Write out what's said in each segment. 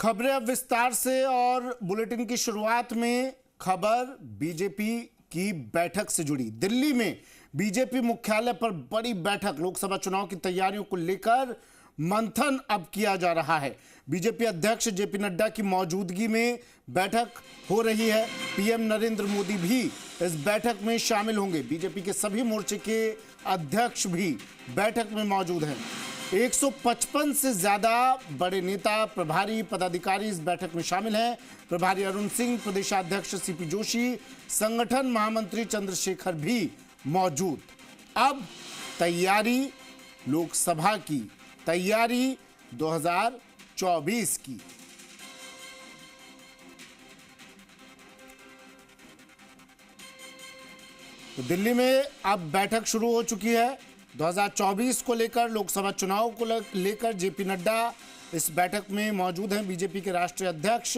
खबरें अब विस्तार से और बुलेटिन की शुरुआत में खबर बीजेपी की बैठक से जुड़ी। दिल्ली में बीजेपी मुख्यालय पर बड़ी बैठक, लोकसभा चुनाव की तैयारियों को लेकर मंथन अब किया जा रहा है। बीजेपी अध्यक्ष जेपी नड्डा की मौजूदगी में बैठक हो रही है। पीएम नरेंद्र मोदी भी इस बैठक में शामिल होंगे। बीजेपी के सभी मोर्चे के अध्यक्ष भी बैठक में मौजूद हैं। 155 से ज्यादा बड़े नेता, प्रभारी, पदाधिकारी इस बैठक में शामिल हैं। प्रभारी अरुण सिंह, प्रदेशाध्यक्ष सीपी जोशी, संगठन महामंत्री चंद्रशेखर भी मौजूद। अब तैयारी, लोकसभा की तैयारी 2024 की। तो दिल्ली में अब बैठक शुरू हो चुकी है। 2024 को लेकर, लोकसभा चुनाव को लेकर जेपी नड्डा इस बैठक में मौजूद हैं। बीजेपी के राष्ट्रीय अध्यक्ष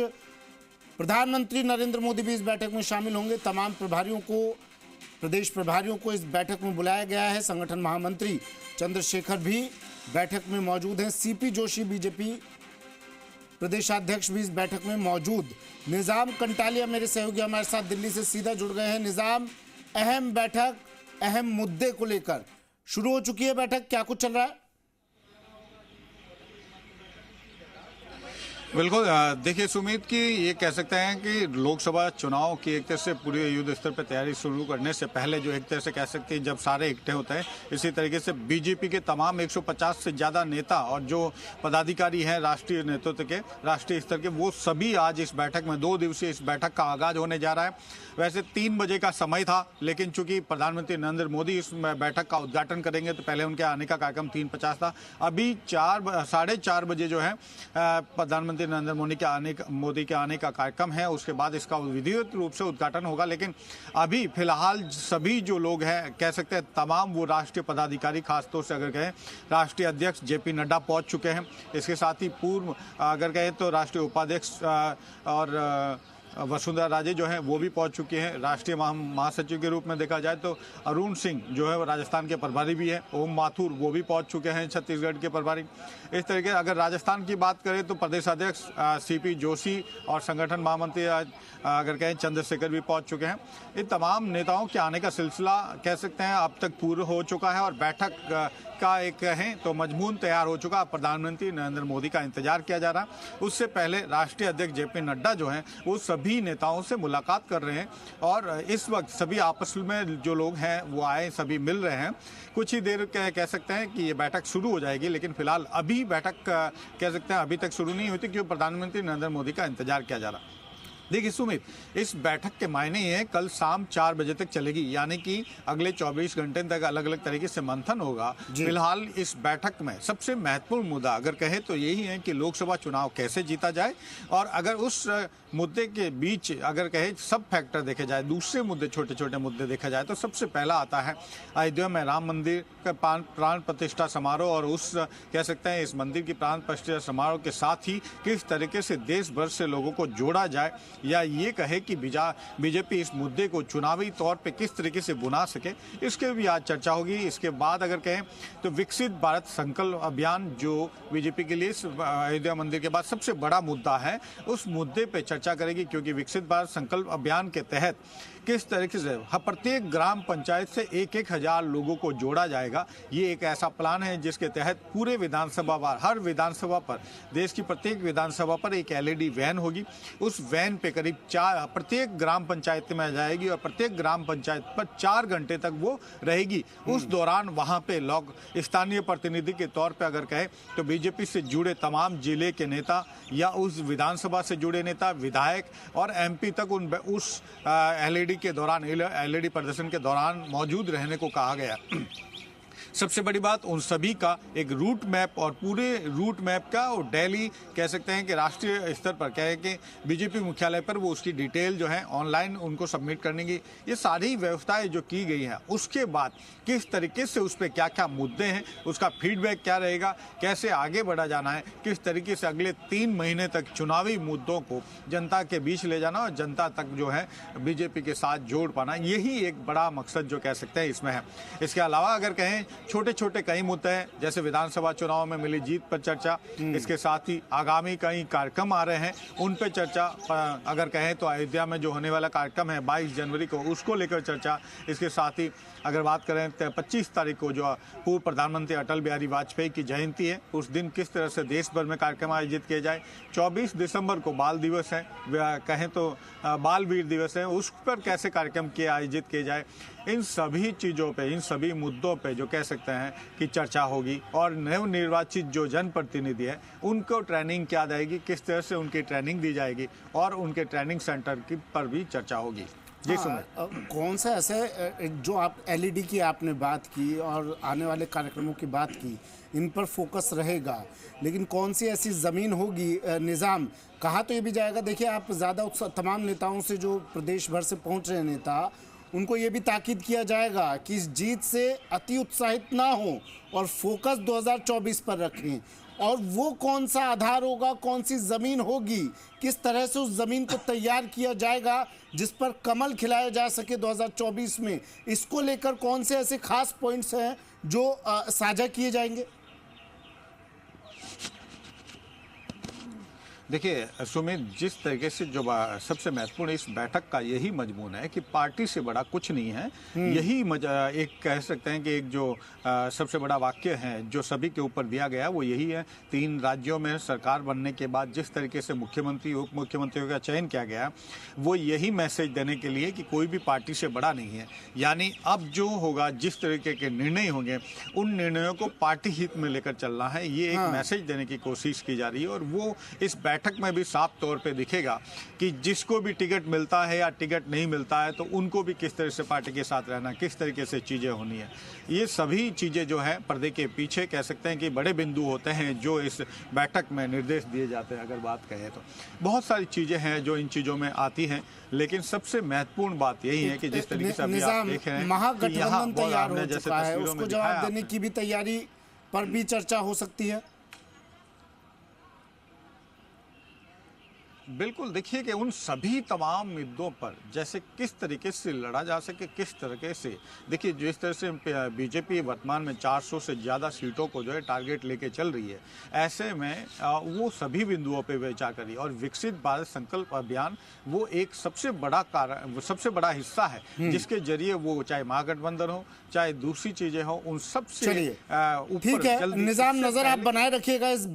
प्रधानमंत्री नरेंद्र मोदी भी इस बैठक में शामिल होंगे। तमाम प्रभारियों को, प्रदेश प्रभारियों को इस बैठक में बुलाया गया है। संगठन महामंत्री चंद्रशेखर भी बैठक में मौजूद हैं। सीपी जोशी, बीजेपी प्रदेशाध्यक्ष भी इस बैठक में मौजूद। निजाम कंटालिया मेरे सहयोगी हमारे साथ दिल्ली से सीधा जुड़ गए हैं। निजाम, अहम बैठक, अहम मुद्दे को लेकर शुरू हो चुकी है बैठक, क्या कुछ चल रहा है? बिल्कुल, देखिए सुमित कि ये कह सकते हैं कि लोकसभा चुनाव की एक तरह से पूरे युद्ध स्तर पर तैयारी शुरू करने से पहले, जो एक तरह से कह सकते हैं जब सारे इकट्ठे होते हैं, इसी तरीके से बीजेपी के तमाम 150 से ज़्यादा नेता और जो पदाधिकारी हैं राष्ट्रीय नेतृत्व के, राष्ट्रीय स्तर के, वो सभी आज इस बैठक में, 2 दिवसीय इस बैठक का आगाज होने जा रहा है। वैसे 3 बजे का समय था, लेकिन चूंकि प्रधानमंत्री नरेंद्र मोदी इस बैठक का उद्घाटन करेंगे तो पहले उनके आने का कार्यक्रम 3:50 था। अभी 4:30 बजे जो है प्रधानमंत्री नरेंद्र मोदी के आने का कार्यक्रम है। उसके बाद इसका विधिवत रूप से उद्घाटन होगा। लेकिन अभी फिलहाल सभी जो लोग हैं, कह सकते हैं तमाम वो राष्ट्रीय पदाधिकारी, खासतौर से अगर कहें राष्ट्रीय अध्यक्ष जेपी नड्डा पहुंच चुके हैं। इसके साथ ही पूर्व अगर कहें तो राष्ट्रीय उपाध्यक्ष और वसुंधरा राजे जो है वो भी पहुंच चुके हैं। राष्ट्रीय महासचिव के रूप में देखा जाए तो अरुण सिंह जो है वो राजस्थान के प्रभारी भी है। ओम माथुर वो भी पहुंच चुके हैं, छत्तीसगढ़ के प्रभारी। इस तरीके अगर राजस्थान की बात करें तो प्रदेशाध्यक्ष सीपी जोशी और संगठन महामंत्री अगर कहें चंद्रशेखर भी पहुंच चुके हैं। इन तमाम नेताओं के आने का सिलसिला कह सकते हैं अब तक पूरा हो चुका है और बैठक का एक कहें तो मजमून तैयार हो चुका। प्रधानमंत्री नरेंद्र मोदी का इंतजार किया जा रहा है। उससे पहले राष्ट्रीय अध्यक्ष जेपी नड्डा जो हैं वो सभी नेताओं से मुलाकात कर रहे हैं और इस वक्त सभी आपस में जो लोग हैं वो आए, सभी मिल रहे हैं। कुछ ही देर कह सकते हैं कि ये बैठक शुरू हो जाएगी, लेकिन फिलहाल अभी बैठक कह सकते हैं अभी तक शुरू नहीं हुई थी क्योंकि प्रधानमंत्री नरेंद्र मोदी का इंतजार किया जा रहा है। देखिए सुमित, इस बैठक के मायने ये कल शाम 4 बजे तक चलेगी, यानी कि अगले 24 घंटे तक अलग अलग तरीके से मंथन होगा। फिलहाल इस बैठक में सबसे महत्वपूर्ण मुद्दा अगर कहे तो यही है कि लोकसभा चुनाव कैसे जीता जाए। और अगर उस मुद्दे के बीच अगर कहे सब फैक्टर देखे जाए, दूसरे मुद्दे, छोटे छोटे मुद्दे देखा जाए तो सबसे पहला आता है अयोध्या में राम मंदिर का प्राण प्रतिष्ठा समारोह। और उस कह सकते हैं इस मंदिर की प्राण प्रतिष्ठा समारोह के साथ ही किस तरीके से देश भर से लोगों को जोड़ा जाए, या ये कहे कि बीजेपी इस मुद्दे को चुनावी तौर पे किस तरीके से बुना सके, इसके भी आज चर्चा होगी। इसके बाद अगर कहें तो विकसित भारत संकल्प अभियान जो बीजेपी के लिए अयोध्या मंदिर के बाद सबसे बड़ा मुद्दा है, उस मुद्दे पे चर्चा करेगी। क्योंकि विकसित भारत संकल्प अभियान के तहत किस तरीके से प्रत्येक ग्राम पंचायत से 1-1 हजार लोगों को जोड़ा जाएगा। ये एक ऐसा प्लान है जिसके तहत पूरे विधानसभा पर, हर विधानसभा पर, देश की प्रत्येक विधानसभा पर एक LED वैन होगी। उस वैन पे करीब प्रत्येक ग्राम पंचायत में जाएगी और प्रत्येक ग्राम पंचायत पर 4 घंटे तक वो रहेगी। उस दौरान वहां पे लोग स्थानीय प्रतिनिधि के तौर पे अगर कहे तो बीजेपी से जुड़े तमाम जिले के नेता या उस विधानसभा से जुड़े नेता, विधायक और MP तक उस LED के दौरान, LED प्रदर्शन के दौरान मौजूद रहने को कहा गया। सबसे बड़ी बात उन सभी का एक रूट मैप और पूरे रूट मैप का और डेली कह सकते हैं कि राष्ट्रीय स्तर पर कहे कि बीजेपी मुख्यालय पर वो उसकी डिटेल जो है ऑनलाइन उनको सबमिट करने की ये सारी व्यवस्थाएं जो की गई हैं। उसके बाद किस तरीके से उस पर क्या क्या मुद्दे हैं, उसका फीडबैक क्या रहेगा, कैसे आगे बढ़ा जाना है, किस तरीके से अगले 3 महीने तक चुनावी मुद्दों को जनता के बीच ले जाना और जनता तक जो है बीजेपी के साथ जोड़ पाना, यही एक बड़ा मकसद जो कह सकते हैं इसमें है। इसके अलावा अगर कहें छोटे छोटे कई मुद्दे हैं, जैसे विधानसभा चुनाव में मिली जीत पर चर्चा, इसके साथ ही आगामी कई कार्यक्रम आ रहे हैं उन पर चर्चा, अगर कहें तो अयोध्या में जो होने वाला कार्यक्रम है 22 जनवरी को उसको लेकर चर्चा, इसके साथ ही अगर बात करें 25 तारीख को जो पूर्व प्रधानमंत्री अटल बिहारी वाजपेयी की जयंती है उस दिन किस तरह से देश भर में कार्यक्रम आयोजित किए जाए, 24 दिसंबर को बाल दिवस है, कहें तो बाल वीर दिवस है, उस पर कैसे कार्यक्रम किए आयोजित किए जाए, इन सभी चीज़ों पे, इन सभी मुद्दों पे जो कह सकते हैं कि चर्चा होगी। और नवनिर्वाचित जो जनप्रतिनिधि है उनको ट्रेनिंग क्या देगी, किस तरह से उनकी ट्रेनिंग दी जाएगी और उनके ट्रेनिंग सेंटर की पर भी चर्चा होगी। जी सुमित, कौन सा ऐसे जो आप एलईडी की आपने बात की और आने वाले कार्यक्रमों की बात की, इन पर फोकस रहेगा, लेकिन कौन सी ऐसी ज़मीन होगी, निज़ाम कहा तो ये भी जाएगा। देखिए आप ज़्यादा तमाम नेताओं से जो प्रदेश भर से पहुंच रहे नेता, उनको ये भी ताकीद किया जाएगा कि इस जीत से अति उत्साहित ना हो और फोकस 2024 पर रखें। और वो कौन सा आधार होगा, कौन सी ज़मीन होगी, किस तरह से उस ज़मीन को तैयार किया जाएगा जिस पर कमल खिलाया जा सके 2024 में, इसको लेकर कौन से ऐसे खास पॉइंट्स हैं जो साझा किए जाएंगे? देखिए सुमित, जिस तरीके से जो सबसे महत्वपूर्ण इस बैठक का यही मजमून है कि पार्टी से बड़ा कुछ नहीं है। यही एक कह सकते हैं कि एक जो सबसे बड़ा वाक्य है जो सभी के ऊपर दिया गया वो यही है। 3 राज्यों में सरकार बनने के बाद जिस तरीके से मुख्यमंत्री उप मुख्यमंत्रियों का चयन किया गया वो यही मैसेज देने के लिए कि कोई भी पार्टी से बड़ा नहीं है। यानी अब जो होगा, जिस तरीके के निर्णय होंगे उन निर्णयों को पार्टी हित में लेकर चलना है, ये एक मैसेज देने की कोशिश की जा रही है। और वो इस बैठक में भी साफ तौर पे दिखेगा कि जिसको भी टिकट मिलता है या टिकट नहीं मिलता है तो उनको भी किस तरह से पार्टी के साथ रहना, किस तरीके से चीज़ें होनी है, ये सभी चीज़ें जो है पर्दे के पीछे कह सकते हैं कि बड़े बिंदु होते हैं जो इस बैठक में निर्देश दिए जाते हैं। अगर बात कहें तो बहुत सारी चीज़ें हैं जो इन चीज़ों में आती हैं, लेकिन सबसे महत्वपूर्ण बात यही है कि जिस तरीके से अभी आप देख रहे हैं महागठबंधन तैयार हो चुका है, उसको जवाब देने की भी तैयारी पर भी चर्चा हो सकती है। बिल्कुल, देखिए कि उन सभी तमाम मुद्दों पर जैसे किस तरीके से लड़ा जा सके, किस तरीके से, देखिए जिस तरह से बीजेपी वर्तमान में 400 से ज़्यादा सीटों को जो है टारगेट लेके चल रही है, ऐसे में वो सभी बिंदुओं पे विचार करी और विकसित भारत संकल्प अभियान वो एक सबसे बड़ा सबसे बड़ा हिस्सा है जिसके जरिए वो चाहे महागठबंधन हो चाहे दूसरी चीजें हो उन सबसे ठीक है, निजाम नजर आप बनाए रखिएगा इस